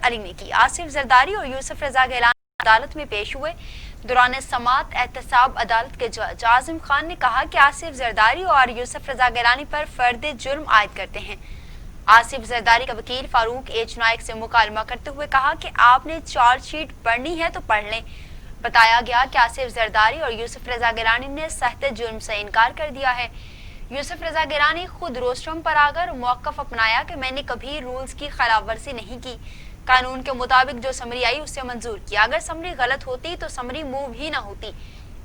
علی نے کی۔ آصف زرداری اور یوسف رضا گیلانی عدالت میں پیش ہوئے۔ دوران سماعت احتساب عدالت کے جج عاظم خان نے کہا کہ آصف زرداری اور یوسف رضا گیلانی پر فرد جرم عائد کرتے ہیں۔ آصف زرداری کا وکیل فاروق ایچ نائک سے مکالمہ کرتے ہوئے کہا کہ آپ نے چارج شیٹ پڑھنی ہے تو پڑھ لیں۔ بتایا گیا کہ آصف زرداری اور یوسف رضا گیلانی نے سخت جرم سے انکار کر دیا ہے۔ یوسف رضا گیلانی خود روسٹرم پر آ کر موقف اپنایا کہ میں نے کبھی رولز کی خلاف ورزی نہیں کی، قانون کے مطابق جو سمری آئی اسے منظور کیا، اگر سمری غلط ہوتی تو سمری موو ہی نہ ہوتی۔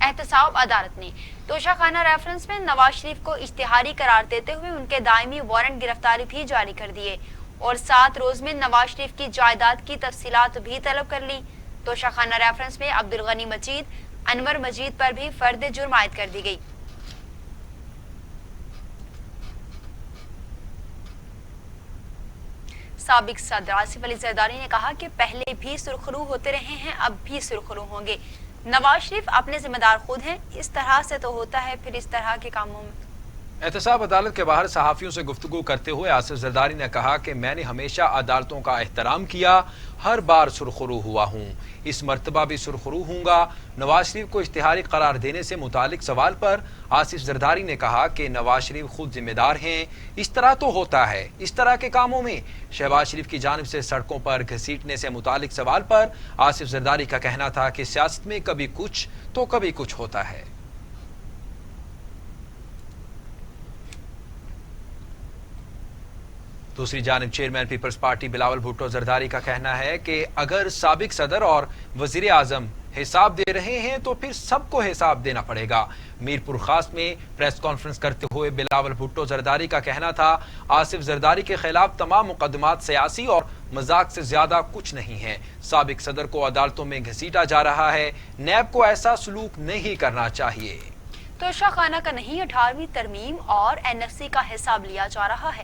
احتساب عدالت نے توشہ خانہ ریفرنس میں نواز شریف کو اشتہاری قرار دیتے ہوئے ان کے دائمی وارنٹ گرفتاری بھی جاری کر دیے اور 7 روز میں نواز شریف کی جائیداد کی تفصیلات بھی طلب کر لی۔ توشہ خانہ ریفرنس میں عبدالغنی مجید، انور مجید پر بھی فرد جرم عائد کر دی گئی۔ سابق صدر آصف علی زرداری نے کہا کہ پہلے بھی سرخرو ہوتے رہے ہیں، اب بھی سرخرو ہوں گے۔ نواز شریف اپنے ذمہ دار خود ہیں، اس طرح سے تو ہوتا ہے پھر اس طرح کے کاموں میں۔ احتساب عدالت کے باہر صحافیوں سے گفتگو کرتے ہوئے آصف زرداری نے کہا کہ میں نے ہمیشہ عدالتوں کا احترام کیا، ہر بار سرخرو ہوا ہوں، اس مرتبہ بھی سرخرو ہوں گا۔ نواز شریف کو اشتہاری قرار دینے سے متعلق سوال پر آصف زرداری نے کہا کہ نواز شریف خود ذمہ دار ہیں، اس طرح تو ہوتا ہے اس طرح کے کاموں میں۔ شہباز شریف کی جانب سے سڑکوں پر گھسیٹنے سے متعلق سوال پر آصف زرداری کا کہنا تھا کہ سیاست میں کبھی کچھ تو کبھی کچھ ہوتا ہے۔ دوسری جانب چیئرمین پیپلز پارٹی بلاول بھٹو زرداری کا کہنا ہے کہ اگر سابق صدر اور وزیر اعظم حساب دے رہے ہیں تو پھر سب کو حساب دینا پڑے گا۔ میرپور خاص میں پریس کانفرنس کرتے ہوئے بلاول بھٹو زرداری کا کہنا تھا آصف زرداری کے خلاف تمام مقدمات سیاسی اور مذاق سے زیادہ کچھ نہیں ہے۔ سابق صدر کو عدالتوں میں گھسیٹا جا رہا ہے، نیب کو ایسا سلوک نہیں کرنا چاہیے۔ توشہ خانہ کا نہیں 18ویں ترمیم اور NFC کا حساب لیا جا رہا ہے۔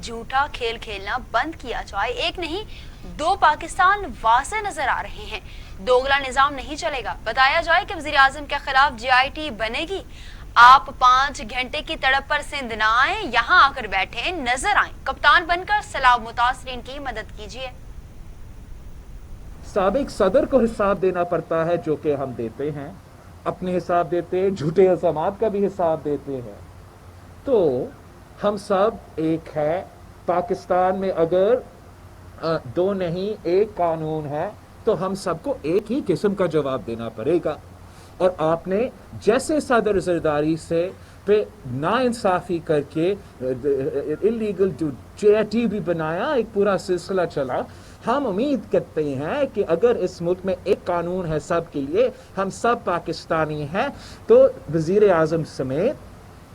جھوٹا کھیل کھیلنا بند کیا جائے، ایک نہیں 2 پاکستان واضح نظر آ رہے ہیں، دوگلا نظام نہیں چلے گا۔ بتایا جائے کہ وزیر اعظم کے خلاف GIT بنے گی، آپ 5 گھنٹے کی تڑپ پر سندھ نہ آئیں، یہاں آ کر بیٹھیں، نظر آئیں، کپتان بن کر سیلاب متاثرین کی مدد کیجیے۔ سابق صدر کو حساب دینا پڑتا ہے جو کہ ہم دیتے ہیں، اپنے حساب دیتے ہیں، جھوٹے الزامات کا بھی حساب دیتے ہیں۔ تو ہم سب ایک ہے، پاکستان میں اگر 2 نہیں 1 قانون ہے تو ہم سب کو ایک ہی قسم کا جواب دینا پڑے گا۔ اور آپ نے جیسے صدر زرداری سے پہ نا انصافی کر کے انلیگل JIT بھی بنایا، ایک پورا سلسلہ چلا۔ ہم امید کرتے ہیں کہ اگر اس ملک میں ایک قانون ہے سب کے لیے، ہم سب پاکستانی ہیں، تو وزیر اعظم سمیت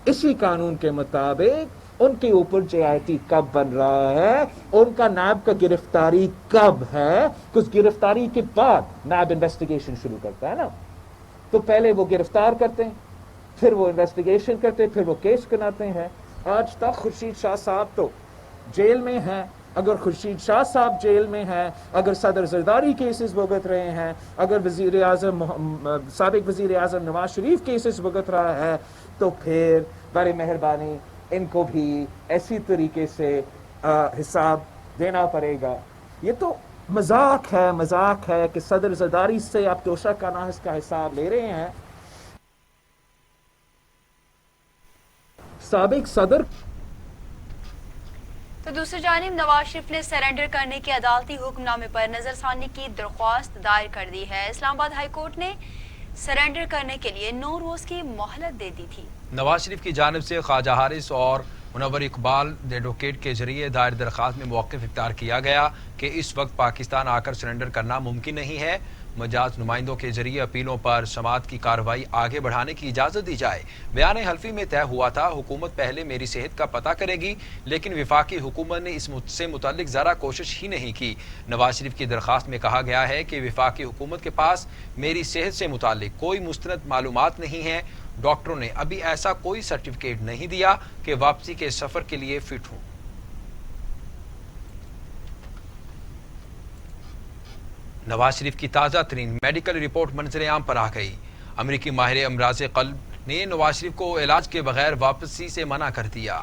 اسی قانون کے مطابق ان کے اوپر JIT کب بن رہا ہے، ان کا نیب کا گرفتاری کب ہے، کچھ گرفتاری کے بعد نیب انویسٹیگیشن شروع کرتا ہے نا، تو پہلے وہ گرفتار کرتے ہیں، پھر وہ انویسٹیگیشن کرتے ہیں، پھر وہ کیس بناتے ہیں۔ آج تک خورشید شاہ صاحب تو جیل میں ہیں، اگر خورشید شاہ صاحب جیل میں ہیں، اگر صدر زرداری کیسز بھگت رہے ہیں، اگر وزیر اعظم سابق وزیر اعظم نواز شریف کیسز بھگت رہا ہے، تو پھر بڑی مہربانی ان کو بھی ایسی طریقے سے حساب دینا پڑے گا۔ یہ تو مذاق ہے کہ صدر زرداری سے آپ توشہ خانہ کا حساب لے رہے ہیں۔ سابق صدر تو دوسری جانب نواز شریف نے سرنڈر کرنے کے عدالتی حکم نامے پر نظر ثانی کی درخواست دائر کر دی ہے۔ اسلام آباد ہائی کورٹ نے سرنڈر کرنے کے لیے 9 روز کی مہلت دے دی تھی۔ نواز شریف کی جانب سے خواجہ حارث اور منور اقبال ایڈوکیٹ کے ذریعے دائر درخواست میں موقف اختیار کیا گیا کہ اس وقت پاکستان آ کر سرنڈر کرنا ممکن نہیں ہے، مجاز نمائندوں کے ذریعے اپیلوں پر سماعت کی کارروائی آگے بڑھانے کی اجازت دی جائے۔ بیان حلفی میں طے ہوا تھا حکومت پہلے میری صحت کا پتہ کرے گی، لیکن وفاقی حکومت نے اس سے متعلق ذرا کوشش ہی نہیں کی۔ نواز شریف کی درخواست میں کہا گیا ہے کہ وفاقی حکومت کے پاس میری صحت سے متعلق کوئی مستند معلومات نہیں ہے، ڈاکٹروں نے ابھی ایسا کوئی سرٹیفکیٹ نہیں دیا کہ واپسی کے سفر کے لیے فٹ ہوں۔ نواز شریف کی تازہ ترین میڈیکل رپورٹ منظر عام پر آ گئی۔ امریکی ماہر امراض قلب نے نواز شریف کو علاج کے بغیر واپسی سے منع کر دیا۔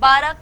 12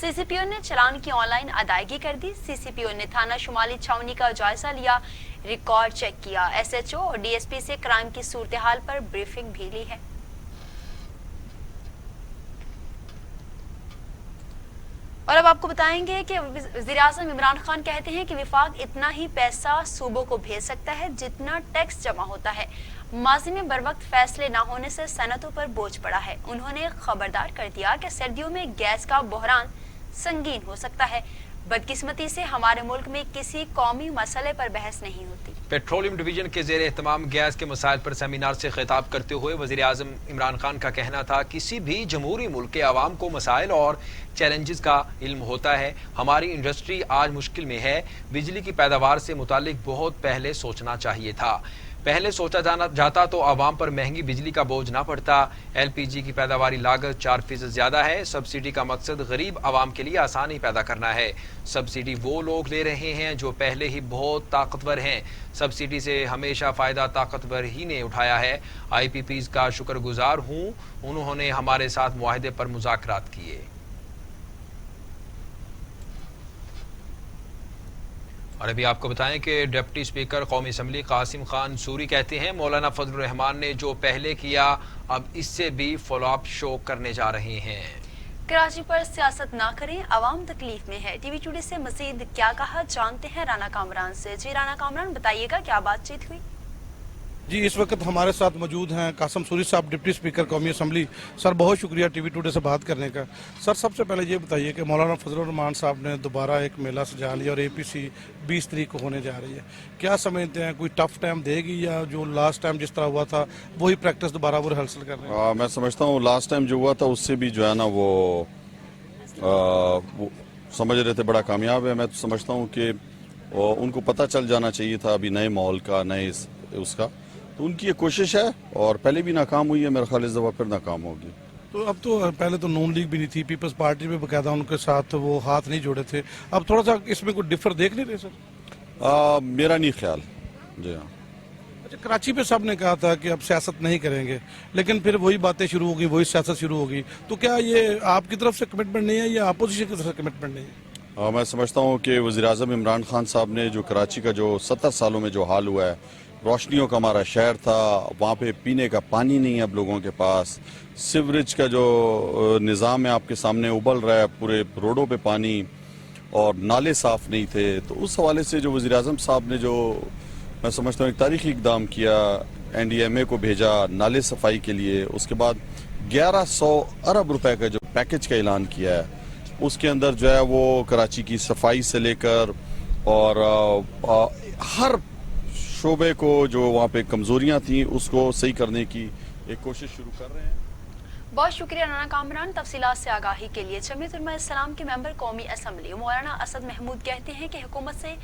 سی سی پی او نے چلان کی آن لائن ادائیگی کر دی۔ سی سی پی او نے تھانہ شمالی چھاونی کا جائزہ لیا، ریکارڈ چیک کیا۔ ایس ایچ او اور ڈی ایس پی سے کرائم کی صورتحال پر بریفنگ بھی لی ہے۔ اور اب آپ کو بتائیں گے کہ وزیراعظم عمران خان کہتے ہیں کہ وفاق اتنا ہی پیسہ صوبوں کو بھیج سکتا ہے جتنا ٹیکس جمع ہوتا ہے۔ ماضی میں بروقت فیصلے نہ ہونے سے صنعتوں پر بوجھ پڑا ہے۔ انہوں نے خبردار کر دیا کہ سردیوں میں گیس کا بحران سنگین ہو سکتا ہے۔ بدقسمتی سے ہمارے ملک میں کسی قومی مسئلے پر بحث نہیں ہوتی۔ پیٹرولیم ڈویژن کے زیر اہتمام گیس کے مسائل پر سیمینار سے خطاب کرتے ہوئے وزیر اعظم عمران خان کا کہنا تھا، کسی بھی جمہوری ملک کے عوام کو مسائل اور چیلنجز کا علم ہوتا ہے۔ ہماری انڈسٹری آج مشکل میں ہے۔ بجلی کی پیداوار سے متعلق بہت پہلے سوچنا چاہیے تھا۔ پہلے سوچا جاتا تو عوام پر مہنگی بجلی کا بوجھ نہ پڑتا۔ ایل پی جی کی پیداواری لاگت 4% زیادہ ہے۔ سبسڈی کا مقصد غریب عوام کے لیے آسانی پیدا کرنا ہے۔ سبسڈی وہ لوگ لے رہے ہیں جو پہلے ہی بہت طاقتور ہیں۔ سبسڈی سے ہمیشہ فائدہ طاقتور ہی نے اٹھایا ہے۔ آئی پی پیز کا شکر گزار ہوں، انہوں نے ہمارے ساتھ معاہدے پر مذاکرات کیے۔ اور ابھی آپ کو بتائیں کہ ڈپٹی اسپیکر قومی اسمبلی قاسم خان سوری کہتے ہیں، مولانا فضل الرحمان نے جو پہلے کیا اب اس سے بھی فالو اپ شو کرنے جا رہے ہیں۔ کراچی پر سیاست نہ کریں، عوام تکلیف میں ہے۔ ٹی وی ٹوڈے سے مزید کیا کہا جانتے ہیں رانا کامران سے۔ جی رانا کامران، بتائیے گا کیا بات چیت ہوئی؟ جی، اس وقت ہمارے ساتھ موجود ہیں قاسم سوری صاحب، ڈپٹی اسپیکر قومی اسمبلی۔ سر بہت شکریہ ٹی وی ٹوڈے سے بات کرنے کا۔ سر سب سے پہلے یہ بتائیے کہ مولانا فضل الرحمان صاحب نے دوبارہ ایک میلہ سجا لیا اور اے پی سی 20 تاریخ کو ہونے جا رہی ہے، کیا سمجھتے ہیں کوئی ٹف ٹائم دے گی یا جو لاسٹ ٹائم جس طرح ہوا تھا وہی پریکٹس دوبارہ وہ ریہرسل کر رہے ہیں؟ میں سمجھتا ہوں لاسٹ ٹائم جو ہوا تھا اس سے بھی جو ہے نا وہ سمجھ رہے تھے بڑا کامیاب ہے۔ میں تو سمجھتا ہوں کہ ان کو پتہ چل جانا چاہیے تھا ابھی نئے ماحول کا، نئے اس کا، تو ان کی یہ کوشش ہے اور پہلے بھی ناکام ہوئی ہے، میرا خیال اس دفعہ پھر ناکام ہوگی۔ تو اب تو پہلے تو نون لیگ بھی نہیں تھی، پیپلز پارٹی میں باقاعدہ ان کے ساتھ وہ ہاتھ نہیں جوڑے تھے، اب تھوڑا سا اس میں کوئی ڈفر دیکھ نہیں رہے سر؟ میرا نہیں خیال، جی ہاں۔ اچھا، کراچی پہ سب نے کہا تھا کہ اب سیاست نہیں کریں گے، لیکن پھر وہی باتیں شروع ہوگی، وہی سیاست شروع ہوگی، تو کیا یہ آپ کی طرف سے کمٹمنٹ نہیں ہے یا اپوزیشن کی طرف سے کمٹمنٹ نہیں ہے؟ میں سمجھتا ہوں کہ وزیراعظم عمران خان صاحب نے جو کراچی کا جو 70 سالوں میں جو حال ہوا ہے، روشنیوں کا ہمارا شہر تھا، وہاں پہ پینے کا پانی نہیں ہے اب لوگوں کے پاس، سیوریج کا جو نظام ہے آپ کے سامنے ابل رہا ہے، پورے روڈوں پہ پانی اور نالے صاف نہیں تھے، تو اس حوالے سے جو وزیراعظم صاحب نے جو میں سمجھتا ہوں ایک تاریخی اقدام کیا، این ڈی ایم اے کو بھیجا نالے صفائی کے لیے، اس کے بعد 1100 ارب روپے کا جو پیکج کا اعلان کیا ہے، اس کے اندر جو ہے وہ کراچی کی صفائی سے لے کر اور ہر شعبے کو جو وہاں پہ کمزوریاں تھیں اس کو صحیح کرنے کی ایک کوشش شروع کر رہے ہیں۔ بہت شکریہ رانا کامران، تفصیلات سے آگاہی کے لیے۔ جمعیت علماء اسلام کے ممبر قومی اسمبلی مولانا اسد محمود کہتے ہیں کہ حکومت سے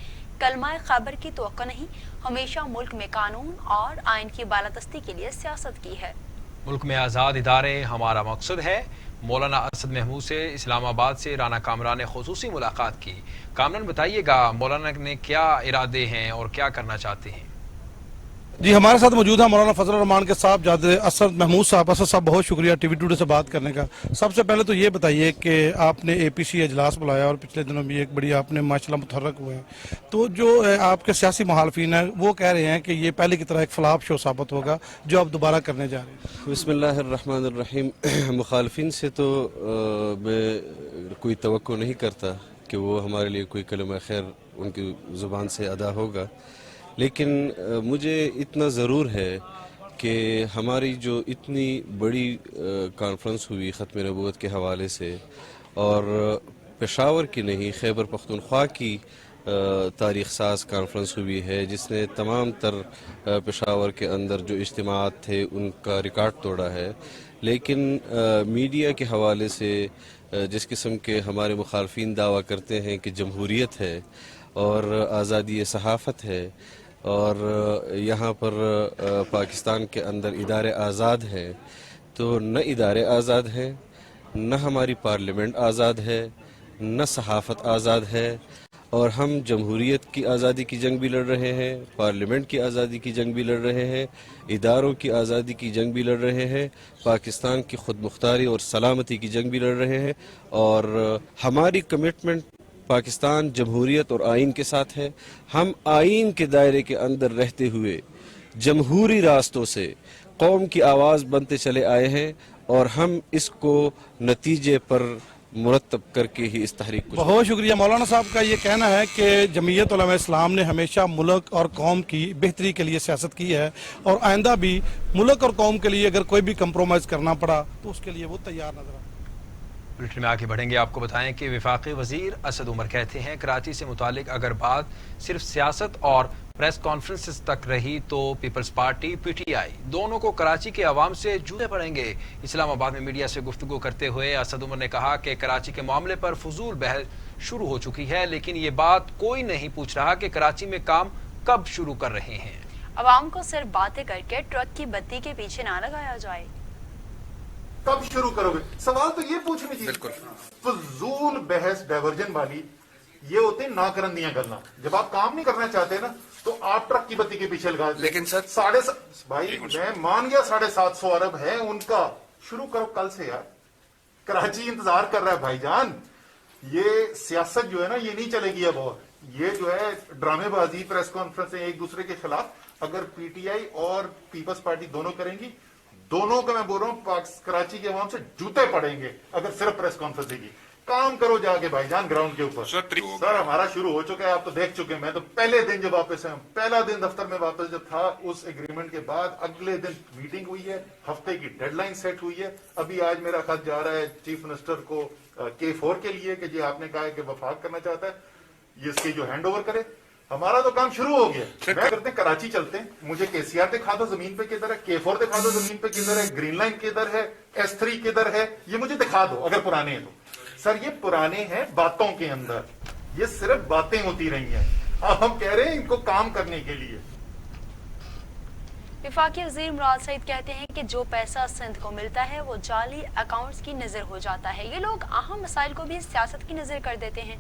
کلمہ خیبر کی توقع نہیں، ہمیشہ ملک میں قانون اور آئین کی بالادستی کے لیے سیاست کی ہے۔ ملک میں آزاد ادارے ہمارا مقصد ہے۔ مولانا اسد محمود سے اسلام آباد سے رانا کامران نے خصوصی ملاقات کی۔ کامران، بتائیے گا مولانا نے کیا ارادے ہیں اور کیا کرنا چاہتے ہیں؟ جی، ہمارے ساتھ موجود ہیں مولانا فضل الرحمان کے صاحب جاد اسد محمود صاحب۔ اسد صاحب بہت شکریہ ٹی وی ٹوڈے سے بات کرنے کا۔ سب سے پہلے تو یہ بتائیے کہ آپ نے اے پی سی اجلاس بلایا اور پچھلے دنوں بھی ایک بڑی آپ نے ماشاءاللہ متحرک ہوئے ہیں، تو جو آپ کے سیاسی محالفین ہیں وہ کہہ رہے ہیں کہ یہ پہلے کی طرح ایک فلاپ شو ثابت ہوگا جو آپ دوبارہ کرنے جا رہے ہیں۔ بسم اللہ الرحمن الرحیم۔ مخالفین سے تو میں کوئی توقع نہیں کرتا کہ وہ ہمارے لیے کوئی کلمہ خیر ان کی زبان سے ادا ہوگا، لیکن مجھے اتنا ضرور ہے کہ ہماری جو اتنی بڑی کانفرنس ہوئی ختم نبوت کے حوالے سے، اور پشاور کی نہیں خیبر پختونخوا کی تاریخ ساز کانفرنس ہوئی ہے، جس نے تمام تر پشاور کے اندر جو اجتماعات تھے ان کا ریکارڈ توڑا ہے، لیکن میڈیا کے حوالے سے جس قسم کے ہمارے مخالفین دعویٰ کرتے ہیں کہ جمہوریت ہے اور آزادی صحافت ہے اور یہاں پر پاکستان کے اندر ادارے آزاد ہیں، تو نہ ادارے آزاد ہیں، نہ ہماری پارلیمنٹ آزاد ہے، نہ صحافت آزاد ہے، اور ہم جمہوریت کی آزادی کی جنگ بھی لڑ رہے ہیں، پارلیمنٹ کی آزادی کی جنگ بھی لڑ رہے ہیں، اداروں کی آزادی کی جنگ بھی لڑ رہے ہیں، پاکستان کی خود مختاری اور سلامتی کی جنگ بھی لڑ رہے ہیں، اور ہماری کمٹمنٹ پاکستان جمہوریت اور آئین کے ساتھ ہے۔ ہم آئین کے دائرے کے اندر رہتے ہوئے جمہوری راستوں سے قوم کی آواز بنتے چلے آئے ہیں، اور ہم اس کو نتیجے پر مرتب کر کے ہی اس تحریک کو بہت شکریہ۔ مولانا صاحب کا یہ کہنا ہے کہ جمعیت علماء اسلام نے ہمیشہ ملک اور قوم کی بہتری کے لیے سیاست کی ہے، اور آئندہ بھی ملک اور قوم کے لیے اگر کوئی بھی کمپرومائز کرنا پڑا تو اس کے لیے وہ تیار نظر آئے۔ بلٹن میں آگے بڑھیں گے، آپ کو بتائیں کہ وفاقی وزیر اسد عمر کہتے ہیں کراچی سے متعلق اگر بات صرف سیاست اور پریس کانفرنسز تک رہی تو Peoples Party P T I دونوں کو کراچی کے عوام سے جوتے پڑیں گے۔ اسلام آباد میں میڈیا سے گفتگو کرتے ہوئے اسد عمر نے کہا کہ کراچی کے معاملے پر فضول بحث شروع ہو چکی ہے، لیکن یہ بات کوئی نہیں پوچھ رہا کہ کراچی میں کام کب شروع کر رہے ہیں۔ عوام کو صرف باتیں کر کے ٹرک کی بتی کے پیچھے نہ لگایا جائے۔ کب شروع کرو گے؟ سوال تو یہ پوچھنی چاہیے۔ فضول بحث ڈائیورجن والی یہ ہوتے ہیں ناکرندیاں گلنا۔ جب آپ کام نہیں کرنا چاہتے نا تو آپ ٹرک کی بتی کے پیچھے لگا دیں۔ لیکن سر بھائی میں مان گیا 750 ارب ہے ان کا، شروع کرو کل سے یار۔ کراچی انتظار کر رہا ہے بھائی جان۔ یہ سیاست جو ہے نا یہ نہیں چلے گی اب، اور یہ جو ہے ڈرامے بازی پریس کانفرنس ایک دوسرے کے خلاف اگر پی ٹی آئی اور پیپلز پارٹی دونوں کریں گی، دونوں کا میں بول رہا ہوں کراچی کے عوام سے جوتے پڑیں گے اگر صرف پریس کانفرنس کی۔ کام کرو جا کے بھائی جان گراؤنڈ کے اوپر۔ سر ہمارا شروع ہو چکا ہے، آپ تو دیکھ چکے ہیں۔ میں تو پہلے دن جب واپس آیا، پہلا دن دفتر میں واپس جب تھا، اس ایگریمنٹ کے بعد اگلے دن میٹنگ ہوئی ہے، ہفتے کی ڈیڈ لائن سیٹ ہوئی ہے۔ ابھی آج میرا خط جا رہا ہے چیف منسٹر کو K4 کے لیے کہ جی آپ نے کہا ہے کہ وفاق کرنا چاہتا ہے، یہ اس کے جو ہینڈ اوور کرے۔ ہمارا تو کام شروع ہو گیا۔ میں کرتے ہیں کراچی چلتے ہیں، مجھے KCR دکھا دو زمین پہ کدھر ہے، K4 دکھا دو زمین پہ کدھر ہے، گرین لائن کدھر ہے، S3 کدھر ہے، یہ مجھے دکھا دو اگر پرانے ہیں تو۔ سر یہ پرانے ہیں باتوں کے اندر، یہ صرف باتیں ہوتی رہی ہیں، اب ہم کہہ رہے ہیں ان کو کام کرنے کے لیے۔ وفاقی وزیر مراد سعید کہتے ہیں کہ جو پیسہ سندھ کو ملتا ہے وہ جعلی اکاؤنٹس کی نظر ہو جاتا ہے۔ یہ لوگ اہم مسائل کو بھی سیاست کی نظر کر دیتے ہیں۔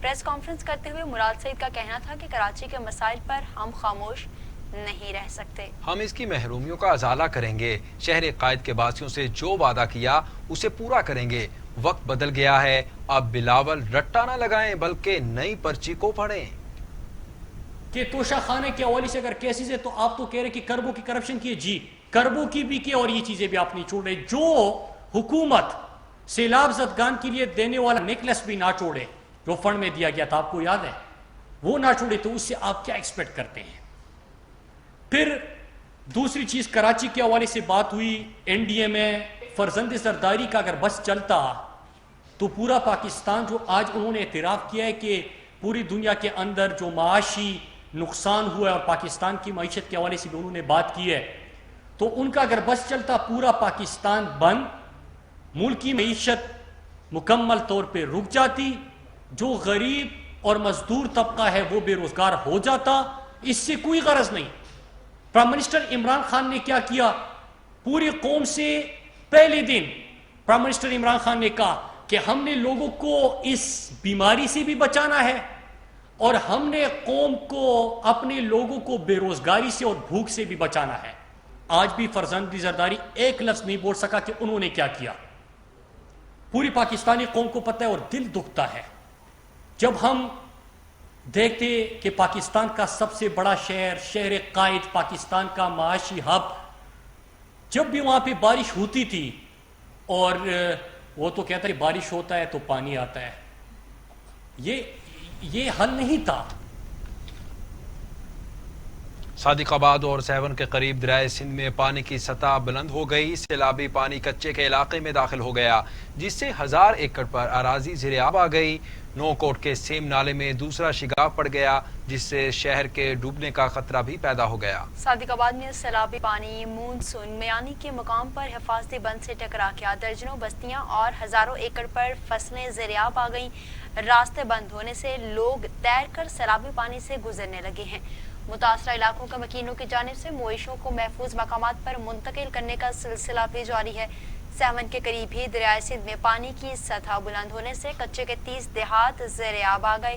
پریس کانفرنس کرتے ہوئے مراد سعید کا کہنا تھا کہ کراچی کے مسائل پر ہم خاموش نہیں رہ سکتے۔ ہم اس کی محرومیوں کا ازالہ کریں گے، شہر قائد کے باسیوں سے جو وعدہ کیا اسے پورا کریں گے۔ وقت بدل گیا ہے، اب بلاول رٹا نہ لگائیں بلکہ نئی پرچی کو پڑھیں۔ کہ توشہ خانے کے حوالے سے اگر کیسز ہے تو آپ تو کہہ رہے کہ کربو کی کرپشن کی ہے، جی کربو کی بھی کی اور یہ چیزیں بھی آپ نہیں چھوڑ رہے۔ جو حکومت سیلاب زدگان کے لیے دینے والا نیکلس بھی نہ چھوڑے جو فنڈ میں دیا گیا تھا، آپ کو یاد ہے، وہ نہ چھوڑے تو اس سے آپ کیا ایکسپیکٹ کرتے ہیں؟ پھر دوسری چیز کراچی کے حوالے سے بات ہوئی، این ڈی اے میں فرزند زرداری کا اگر بس چلتا تو پورا پاکستان، جو آج انہوں نے اعتراف کیا ہے کہ پوری دنیا کے اندر جو معاشی نقصان ہوا ہے اور پاکستان کی معیشت کے حوالے سے بھی انہوں نے بات کی ہے، تو ان کا اگر بس چلتا پورا پاکستان بند، ملک کی معیشت مکمل طور پہ رک جاتی، جو غریب اور مزدور طبقہ ہے وہ بے روزگار ہو جاتا۔ اس سے کوئی غرض نہیں۔ پرائم منسٹر عمران خان نے کیا کیا؟ پوری قوم سے پہلے دن پرائم منسٹر عمران خان نے کہا کہ ہم نے لوگوں کو اس بیماری سے بھی بچانا ہے اور ہم نے قوم کو، اپنے لوگوں کو بے روزگاری سے اور بھوک سے بھی بچانا ہے۔ آج بھی فرزند زرداری ایک لفظ نہیں بول سکا کہ انہوں نے کیا کیا۔ پوری پاکستانی قوم کو پتہ ہے اور دل دکھتا ہے جب ہم دیکھتے کہ پاکستان کا سب سے بڑا شہر، شہر قائد، پاکستان کا معاشی ہب، جب بھی وہاں پہ بارش ہوتی تھی اور وہ تو کہتا ہے بارش ہوتا ہے تو پانی آتا ہے، یہ حل نہیں تھا۔ صادق آباد اور سیون کے قریب دریائے سندھ میں پانی کی سطح بلند ہو گئی، سیلابی پانی کچے کے علاقے میں داخل ہو گیا جس سے 1000 ایکڑ پر اراضی زیر آب آ گئی۔ نو کوٹ کے سیم نالے میں دوسرا شگاف پڑ گیا جس سے شہر کے ڈوبنے کا خطرہ بھی پیدا ہو گیا۔ صادق آباد میں سیلابی پانی مونسون میانی کے مقام پر حفاظتی بند سے ٹکرا گیا، درجنوں بستیاں اور ہزاروں ایکڑ پر فصلیں زیر آب آ گئیں۔ راستے بند ہونے سے لوگ تیر کر سیلابی پانی سے گزرنے لگے ہیں۔ متاثرہ علاقوں کے مکینوں کی جانب سے مویشیوں کو محفوظ مقامات پر منتقل کرنے کا سلسلہ بھی جاری ہے۔ سیون کے قریب ہی دریائے سندھ میں پانی کی سطح بلند ہونے سے کچے کے 30 دیہات زیر آب آ گئے۔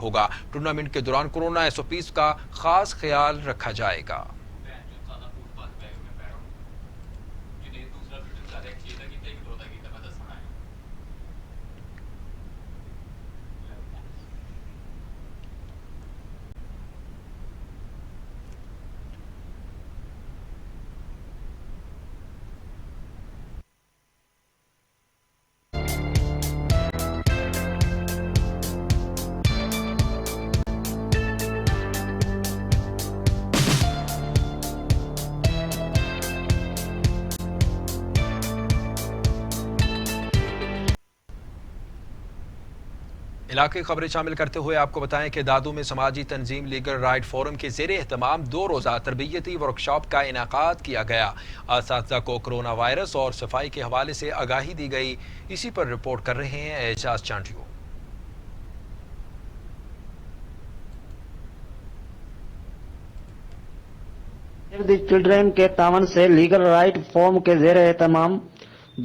ہوگا۔ ٹورنامنٹ کے دوران کورونا SOPs کا خاص خیال رکھا جائے گا۔ علاقے خبریں شامل کرتے ہوئے آپ کو بتائیں کہ دادو میں سماجی تنظیم لیگل رائٹ فورم کے زیر اہتمام 2 روزہ تربیتی ورکشاپ کا انعقاد کیا گیا۔ اساتذہ کو کرونا وائرس اور صفائی کے حوالے سے آگاہی دی گئی۔ اسی پر رپورٹ کر رہے ہیں اعجاز چانٹیو۔ سیو دی چلڈرن کے تعاون سے لیگل رائٹ فورم کے زیر اہتمام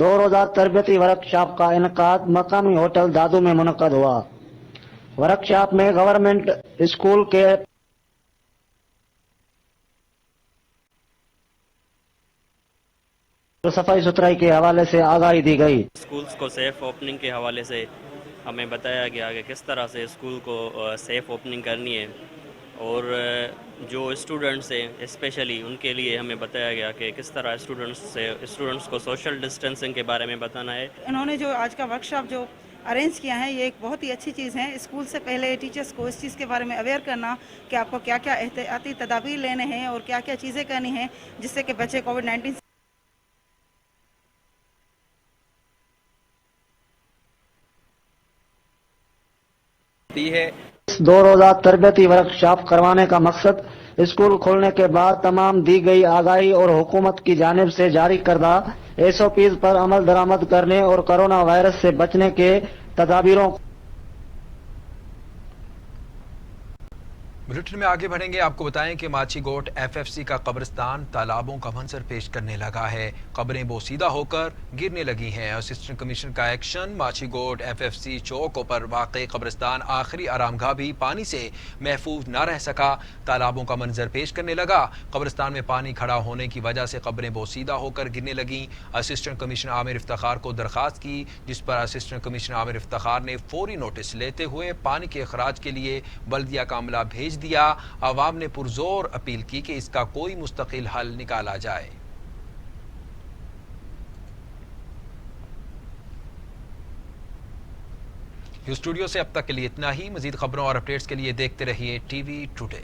2 روزہ تربیتی ورکشاپ کا انعقاد مقامی ہوٹل دادو میں منعقد ہوا۔ ورکشاپ میں گورنمنٹ اسکول کے صفائی ستھرائی کے حوالے سے آگاہی دی گئی۔ اسکولز کو سیف اوپننگ کے حوالے سے ہمیں بتایا گیا کہ کس طرح سے اسکول کو سیف اوپننگ کرنی ہے، اور جو اسٹوڈنٹس ہیں اسپیشلی ان کے لیے ہمیں بتایا گیا کہ کس طرح اسٹوڈنٹس کو سوشل ڈسٹینسنگ کے بارے میں بتانا ہے۔ انہوں نے جو آج کا ورکشاپ جو ارینج کیا ہے، یہ ایک بہت ہی اچھی چیز ہے۔ اسکول سے پہلے ٹیچرز کو اس چیز کے بارے میں اویئر کرنا کہ آپ کو کیا کیا احتیاطی تدابیر لینے ہیں اور کیا کیا چیزیں کرنی ہیں جس سے کہ بچے کووڈ-19 ہے۔ 2 روزہ تربیتی ورکشاپ کروانے کا مقصد اسکول کھولنے کے بعد تمام دی گئی آگاہی اور حکومت کی جانب سے جاری کردہ SOPs پر عمل درآمد کرنے اور کرونا وائرس سے بچنے کے تدابیروں بلیٹن میں آگے بڑھیں گے۔ آپ کو بتائیں کہ ماچھی گوٹ FFC کا قبرستان تالابوں کا منظر پیش کرنے لگا ہے۔ قبریں بوسیدہ ہو کر گرنے لگی ہیں۔ اسسٹنٹ کمشنر کا ایکشن، ماچھی گوٹ FFC چوک پر واقع قبرستان آخری آرام گاہ بھی پانی سے محفوظ نہ رہ سکا، تالابوں کا منظر پیش کرنے لگا۔ قبرستان میں پانی کھڑا ہونے کی وجہ سے قبریں بوسیدہ ہو کر گرنے لگیں۔ اسسٹنٹ کمشنر عامر افتخار کو درخواست کی، جس پر اسسٹنٹ کمشنر عامر افتخار نے فوری نوٹس لیتے ہوئے پانی کے اخراج کے لیے بلدیہ کا عملہ بھیج دیا۔ عوام نے پرزور اپیل کی کہ اس کا کوئی مستقل حل نکالا جائے۔ اسٹوڈیو سے اب تک کے لیے اتنا ہی۔ مزید خبروں اور اپڈیٹس کے لیے دیکھتے رہیے TV ٹوڈے۔